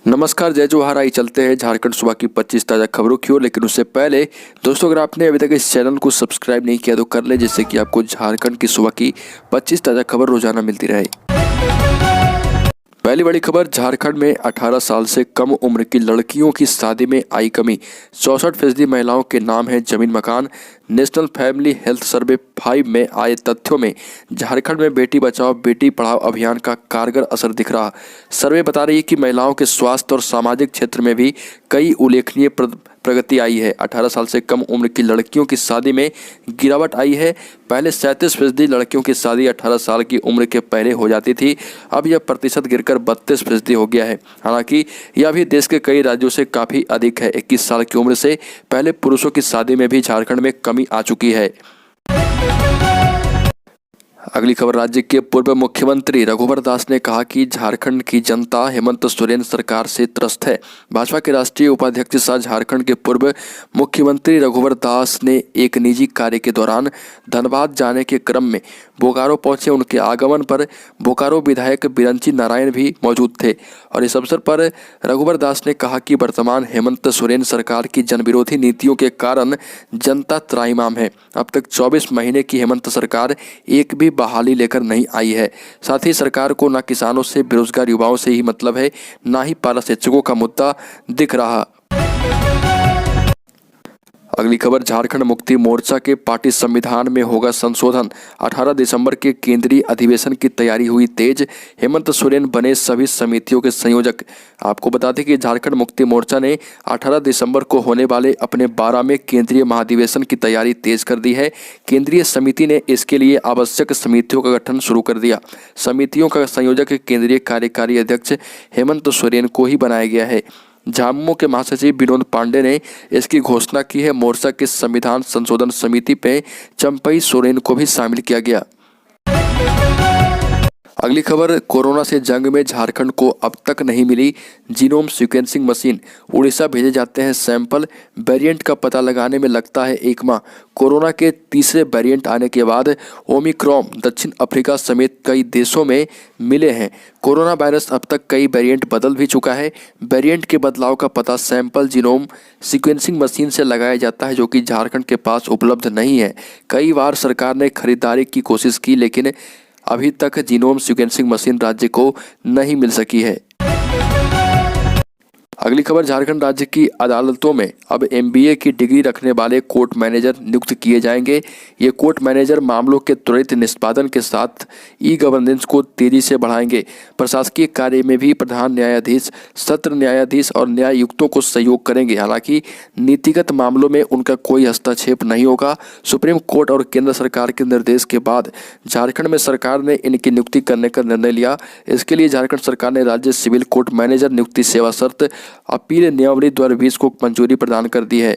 नमस्कार, जय जोहार। आई चलते हैं झारखंड सुबह की 25 ताज़ा खबरों की ओर। लेकिन उससे पहले दोस्तों, अगर आपने अभी तक इस चैनल को सब्सक्राइब नहीं किया तो कर ले, जिससे कि आपको झारखंड की सुबह की 25 ताज़ा खबर रोजाना मिलती रहे। पहली बड़ी खबर, झारखंड में 18 साल से कम उम्र की लड़कियों की शादी में आई कमी। 64% महिलाओं के नाम है जमीन मकान। नेशनल फैमिली हेल्थ सर्वे 5 में आए तथ्यों में झारखंड में बेटी बचाओ बेटी पढ़ाओ अभियान का कारगर असर दिख रहा। सर्वे बता रही है कि महिलाओं के स्वास्थ्य और सामाजिक क्षेत्र में भी कई उल्लेखनीय प्रगति आई है। 18 साल से कम उम्र की लड़कियों की शादी में गिरावट आई है। पहले 37% लड़कियों की शादी 18 साल की उम्र के पहले हो जाती थी। अब यह प्रतिशत गिरकर 32% हो गया है। हालांकि यह भी देश के कई राज्यों से काफ़ी अधिक है। 21 साल की उम्र से पहले पुरुषों की शादी में भी झारखंड में कमी आ चुकी है। अगली खबर, राज्य के पूर्व मुख्यमंत्री रघुवर दास ने कहा कि झारखंड की जनता हेमंत सोरेन सरकार से त्रस्त है। भाजपा के राष्ट्रीय उपाध्यक्ष सह झारखंड के पूर्व मुख्यमंत्री रघुवर दास ने एक निजी कार्य के दौरान धनबाद जाने के क्रम में बोकारो पहुंचे। उनके आगमन पर बोकारो विधायक बिरंची नारायण भी मौजूद थे और इस अवसर पर रघुवर दास ने कहा कि वर्तमान हेमंत सोरेन सरकार की जनविरोधी नीतियों के कारण जनता त्राहिमाम है। अब तक 24 महीने की हेमंत सरकार एक भी बहाली लेकर नहीं आई है। साथ ही सरकार को न किसानों से, बेरोजगार युवाओं से ही मतलब है, ना ही पारा शिक्षकों का मुद्दा दिख रहा। अगली खबर, झारखंड मुक्ति मोर्चा के पार्टी संविधान में होगा संशोधन। 18 दिसंबर के केंद्रीय अधिवेशन की तैयारी हुई तेज। हेमंत सोरेन बने सभी समितियों के संयोजक। आपको बता दें कि झारखंड मुक्ति मोर्चा ने 18 दिसंबर को होने वाले अपने 12वें केंद्रीय महाधिवेशन की तैयारी तेज कर दी है। केंद्रीय समिति ने इसके लिए आवश्यक समितियों का गठन शुरू कर दिया। समितियों का संयोजक केंद्रीय कार्यकारी अध्यक्ष हेमंत सोरेन को ही बनाया गया है। झामुमो के महासचिव विनोद पांडे ने इसकी घोषणा की है। मोर्चा की संविधान संशोधन समिति पे चंपई सोरेन को भी शामिल किया गया। अगली खबर, कोरोना से जंग में झारखंड को अब तक नहीं मिली जीनोम सीक्वेंसिंग मशीन। उड़ीसा भेजे जाते हैं सैंपल। वेरिएंट का पता लगाने में लगता है 1 माह। कोरोना के तीसरे वेरिएंट आने के बाद ओमिक्रॉन दक्षिण अफ्रीका समेत कई देशों में मिले हैं। कोरोना वायरस अब तक कई वेरिएंट बदल भी चुका है। वेरिएंट के बदलाव का पता सैंपल जीनोम सीक्वेंसिंग मशीन से लगाया जाता है, जो कि झारखंड के पास उपलब्ध नहीं है। कई बार सरकार ने खरीदारी की कोशिश की, लेकिन अभी तक जीनोम सीक्वेंसिंग मशीन राज्य को नहीं मिल सकी है। अगली खबर, झारखंड राज्य की अदालतों में अब MBA की डिग्री रखने वाले कोर्ट मैनेजर नियुक्त किए जाएंगे। ये कोर्ट मैनेजर मामलों के त्वरित निष्पादन के साथ ई-गवर्नेंस को तेजी से बढ़ाएंगे। प्रशासकीय कार्य में भी प्रधान न्यायाधीश, सत्र न्यायाधीश और न्यायायुक्तों को सहयोग करेंगे। हालांकि नीतिगत मामलों में उनका कोई हस्तक्षेप नहीं होगा। सुप्रीम कोर्ट और केंद्र सरकार के निर्देश के बाद झारखंड में सरकार ने इनकी नियुक्ति करने का निर्णय लिया। इसके लिए झारखंड सरकार ने राज्य सिविल कोर्ट मैनेजर नियुक्ति सेवा शर्त अपील नियमावली 2020 को मंजूरी प्रदान कर दी है।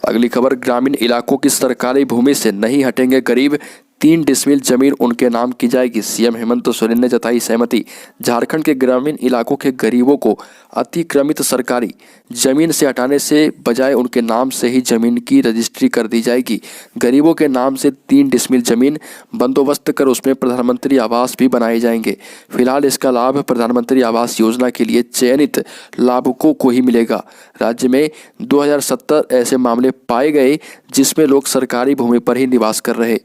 अगली खबर, ग्रामीण इलाकों की सरकारी भूमि से नहीं हटेंगे गरीब। 3 डिसमिल जमीन उनके नाम की जाएगी। सीएम हेमंत सोरेन ने जताई सहमति। झारखंड के ग्रामीण इलाकों के गरीबों को अतिक्रमित सरकारी जमीन से हटाने से बजाय उनके नाम से ही जमीन की रजिस्ट्री कर दी जाएगी। गरीबों के नाम से 3 डिसमिल जमीन बंदोबस्त कर उसमें प्रधानमंत्री आवास भी बनाए जाएंगे। फिलहाल इसका लाभ प्रधानमंत्री आवास योजना के लिए चयनित लाभुकों को ही मिलेगा। राज्य में 2070 ऐसे मामले पाए गए जिसमें लोग सरकारी भूमि पर ही निवास कर रहे।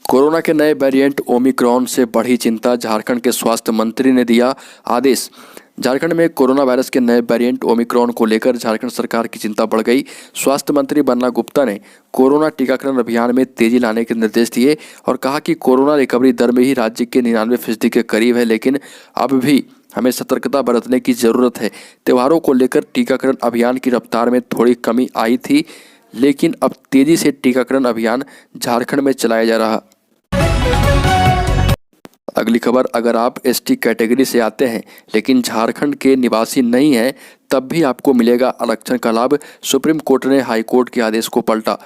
कोरोना के नए वेरिएंट ओमिक्रॉन से बढ़ी चिंता। झारखंड के स्वास्थ्य मंत्री ने दिया आदेश। झारखंड में कोरोना वायरस के नए वेरिएंट ओमिक्रॉन को लेकर झारखंड सरकार की चिंता बढ़ गई। स्वास्थ्य मंत्री बन्ना गुप्ता ने कोरोना टीकाकरण अभियान में तेजी लाने के निर्देश दिए और कहा कि कोरोना रिकवरी दर में ही राज्य के 99% के करीब है, लेकिन अब भी हमें सतर्कता बरतने की जरूरत है। त्योहारों को लेकर टीकाकरण अभियान की रफ्तार में थोड़ी कमी आई थी, लेकिन अब तेजी से टीकाकरण अभियान झारखंड में चलाया जा रहा। अगली खबर, अगर आप ST कैटेगरी से आते हैं लेकिन झारखंड के निवासी नहीं हैं, तब भी आपको मिलेगा आरक्षण का लाभ। सुप्रीम कोर्ट ने हाई कोर्ट के आदेश को पलटा।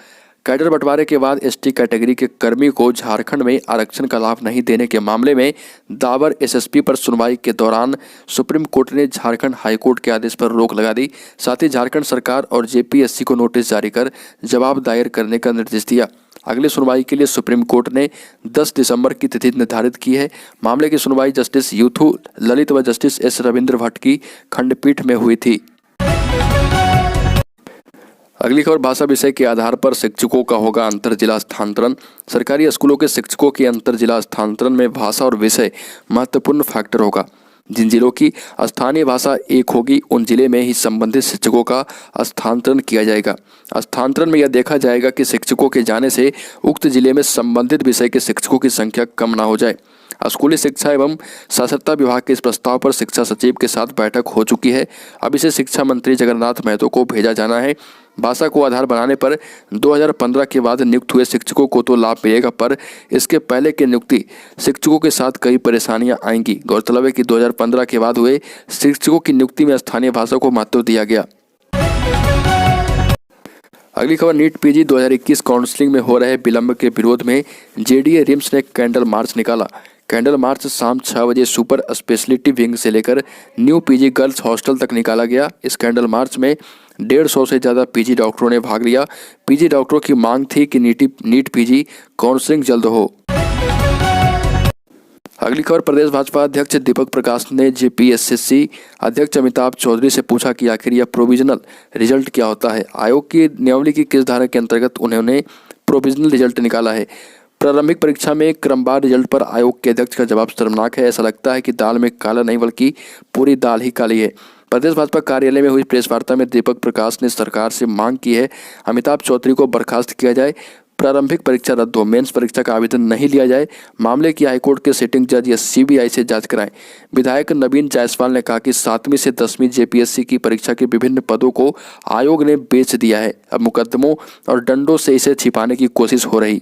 कैडर बंटवारे के बाद ST कैटेगरी के कर्मी को झारखंड में आरक्षण का लाभ नहीं देने के मामले में दावर SSP पर सुनवाई के दौरान सुप्रीम कोर्ट ने झारखंड हाईकोर्ट के आदेश पर रोक लगा दी। साथ ही झारखंड सरकार और JPSC को नोटिस जारी कर जवाब दायर करने का निर्देश दिया। अगली सुनवाई के लिए सुप्रीम कोर्ट ने 10 दिसंबर की तिथि निर्धारित की है। मामले की सुनवाई जस्टिस यूथू ललित व जस्टिस एस रविंद्र भट्ट की खंडपीठ में हुई थी। अगली खबर, भाषा विषय के आधार पर शिक्षकों का होगा अंतर जिला स्थानांतरण। सरकारी स्कूलों के शिक्षकों के अंतर जिला स्थानांतरण में भाषा और विषय महत्वपूर्ण फैक्टर होगा। जिन जिलों की स्थानीय भाषा एक होगी उन जिले में ही संबंधित शिक्षकों का स्थानांतरण किया जाएगा। स्थानांतरण में यह देखा जाएगा कि शिक्षकों के जाने से उक्त जिले में संबंधित विषय के शिक्षकों की संख्या कम ना हो जाए। स्कूली शिक्षा एवं साक्षरता विभाग के इस प्रस्ताव पर शिक्षा सचिव के साथ बैठक हो चुकी है। अब इसे शिक्षा मंत्री जगन्नाथ महतो को भेजा जाना है। भाषा को आधार बनाने पर 2015 के बाद नियुक्त हुए शिक्षकों को तो लाभ मिलेगा, पर इसके पहले के नियुक्ति शिक्षकों के साथ कई परेशानियां आएंगी। गौरतलब है कि 2015 के बाद हुए शिक्षकों की नियुक्ति में स्थानीय भाषा को महत्व दिया गया। अगली खबर, नीट पीजी 2021 काउंसलिंग में हो रहे विलंब के विरोध में जेडीए रिम्स ने कैंडल मार्च निकाला। कैंडल मार्च शाम 6 बजे सुपर स्पेशलिटी विंग से लेकर न्यू पीजी गर्ल्स हॉस्टल तक निकाला गया। इस कैंडल मार्च में 150 से ज़्यादा पीजी डॉक्टरों ने भाग लिया। पीजी डॉक्टरों की मांग थी कि नीट पीजी काउंसलिंग जल्द हो। अगली खबर, प्रदेश भाजपा अध्यक्ष दीपक प्रकाश ने जेपीएससी अध्यक्ष अमिताभ चौधरी से पूछा कि आखिर यह प्रोविजनल रिजल्ट क्या होता है। आयोग की नियमावली की किस धारा के अंतर्गत उन्होंने प्रोविजनल रिजल्ट निकाला है। प्रारंभिक परीक्षा में क्रमवार रिजल्ट पर आयोग के अध्यक्ष का जवाब शर्मनाक है। ऐसा लगता है कि दाल में काला नहीं बल्कि पूरी दाल ही काली है। प्रदेश भाजपा कार्यालय में हुई प्रेस वार्ता में दीपक प्रकाश ने सरकार से मांग की है अमिताभ चौधरी को बर्खास्त किया जाए, प्रारंभिक परीक्षा रद्द हो, मेंस परीक्षा का आवेदन नहीं लिया जाए, मामले की हाईकोर्ट के सिटिंग जज या सीबीआई से जांच कराएं। विधायक नवीन जायसवाल ने कहा कि 7वीं से 10वीं जेपीएससी की परीक्षा के विभिन्न पदों को आयोग ने बेच दिया है। अब मुकदमों और दंडों से इसे छिपाने की कोशिश हो रही।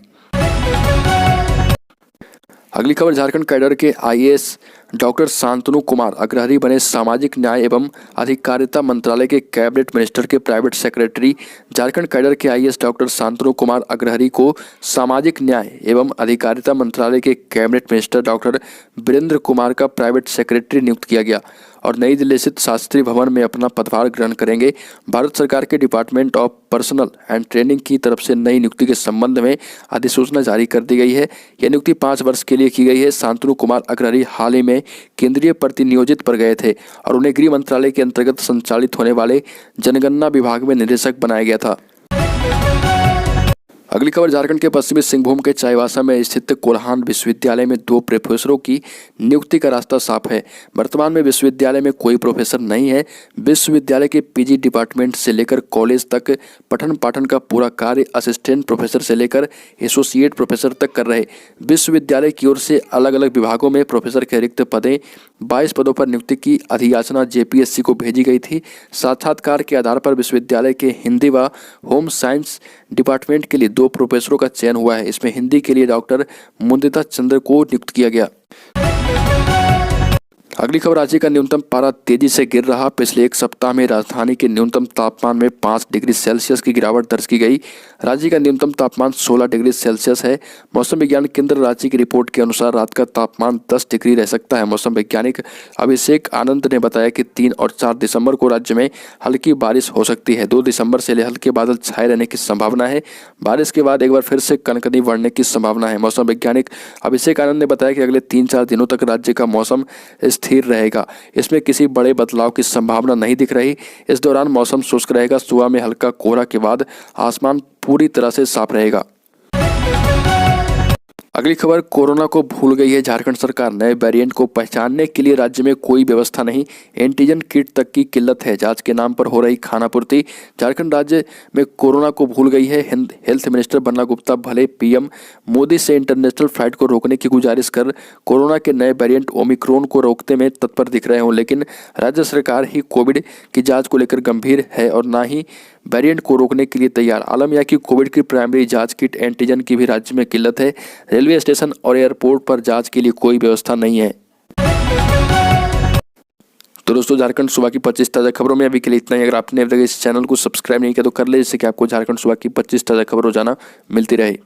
अगली खबर, झारखंड कैडर के आईएएस डॉक्टर शांतनु कुमार अग्रहरि बने सामाजिक न्याय एवं अधिकारिता मंत्रालय के कैबिनेट मिनिस्टर के प्राइवेट सेक्रेटरी। झारखंड कैडर के आईएएस डॉक्टर शांतनु कुमार अग्रहरि को सामाजिक न्याय एवं अधिकारिता मंत्रालय के cabinet minister doctor Virendra Kumar का प्राइवेट सेक्रेटरी नियुक्त किया गया और नई दिल्ली स्थित शास्त्री भवन में अपना पदभार ग्रहण करेंगे। भारत सरकार के department of personal and training की तरफ से नई नियुक्ति के संबंध में अधिसूचना जारी कर दी गई है। यह नियुक्ति 5 वर्ष के लिए की गई है। शांतनु कुमार अग्रहरि हाल ही में केंद्रीय प्रतिनियोजित पर गए थे और उन्हें गृह मंत्रालय के अंतर्गत संचालित होने वाले जनगणना विभाग में निदेशक बनाया गया था। अगली खबर, झारखंड के पश्चिमी सिंहभूम के चाईबासा में स्थित कोल्हान विश्वविद्यालय में 2 प्रोफेसरों की नियुक्ति का रास्ता साफ है। वर्तमान में विश्वविद्यालय में कोई प्रोफेसर नहीं है। विश्वविद्यालय के पीजी डिपार्टमेंट से लेकर कॉलेज तक पठन पाठन का पूरा कार्य असिस्टेंट प्रोफेसर से लेकर एसोसिएट प्रोफेसर तक कर रहे। विश्वविद्यालय की ओर से अलग अलग विभागों में प्रोफेसर के रिक्त पदें 22 पदों पर नियुक्ति की अधियाचना जेपीएससी को भेजी गई थी। साक्षात्कार के आधार पर विश्वविद्यालय के हिंदी व होम साइंस डिपार्टमेंट के लिए 2 प्रोफेसरों का चयन हुआ है। इसमें हिंदी के लिए डॉक्टर मुदिता चंद्र को नियुक्त किया गया। अगली खबर, राज्य का न्यूनतम पारा तेजी से गिर रहा। पिछले 1 सप्ताह में राजधानी के न्यूनतम तापमान में 5 डिग्री सेल्सियस की गिरावट दर्ज की गई। राज्य का न्यूनतम तापमान 16 डिग्री सेल्सियस है। मौसम विज्ञान केंद्र रांची की रिपोर्ट के अनुसार रात का तापमान 10 डिग्री रह सकता है। मौसम वैज्ञानिक अभिषेक आनंद ने बताया कि 3 और 4 दिसंबर को राज्य में हल्की बारिश हो सकती है। 2 दिसंबर से हल्के बादल छाए रहने की संभावना है। बारिश के बाद एक बार फिर से कनकनी बढ़ने की संभावना है। मौसम वैज्ञानिक अभिषेक आनंद ने बताया कि अगले 3-4 दिनों तक राज्य का मौसम स्थिर रहेगा। इसमें किसी बड़े बदलाव की संभावना नहीं दिख रही। इस दौरान मौसम शुष्क रहेगा। सुबह में हल्का कोहरा के बाद आसमान पूरी तरह से साफ रहेगा। अगली खबर, कोरोना को भूल गई है झारखंड सरकार। नए वेरिएंट को पहचानने के लिए राज्य में कोई व्यवस्था नहीं। एंटीजन किट तक की किल्लत है। जांच के नाम पर हो रही खानापूर्ति। झारखंड राज्य में कोरोना को भूल गई है। हेल्थ मिनिस्टर बन्ना गुप्ता भले पीएम मोदी से इंटरनेशनल फ्लाइट को रोकने की गुजारिश कर कोरोना के नए वेरिएंट ओमिक्रॉन को रोकने में तत्पर दिख रहे हों, लेकिन राज्य सरकार ही कोविड की जाँच को लेकर गंभीर है और ना ही वेरिएंट को रोकने के लिए तैयार। आलम यह कि कोविड की प्राइमरी जांच किट एंटीजन की भी राज्य में किल्लत है। रेलवे स्टेशन और एयरपोर्ट पर जांच के लिए कोई व्यवस्था नहीं है। तो दोस्तों, झारखंड सुबह की 25 ताज़ा खबरों में अभी के लिए इतना ही। अगर आपने अभी तक इस चैनल को सब्सक्राइब नहीं किया तो कर ले, जिससे कि आपको झारखंड सुबह की 25 ताज़ा खबर रोजाना मिलती रहे।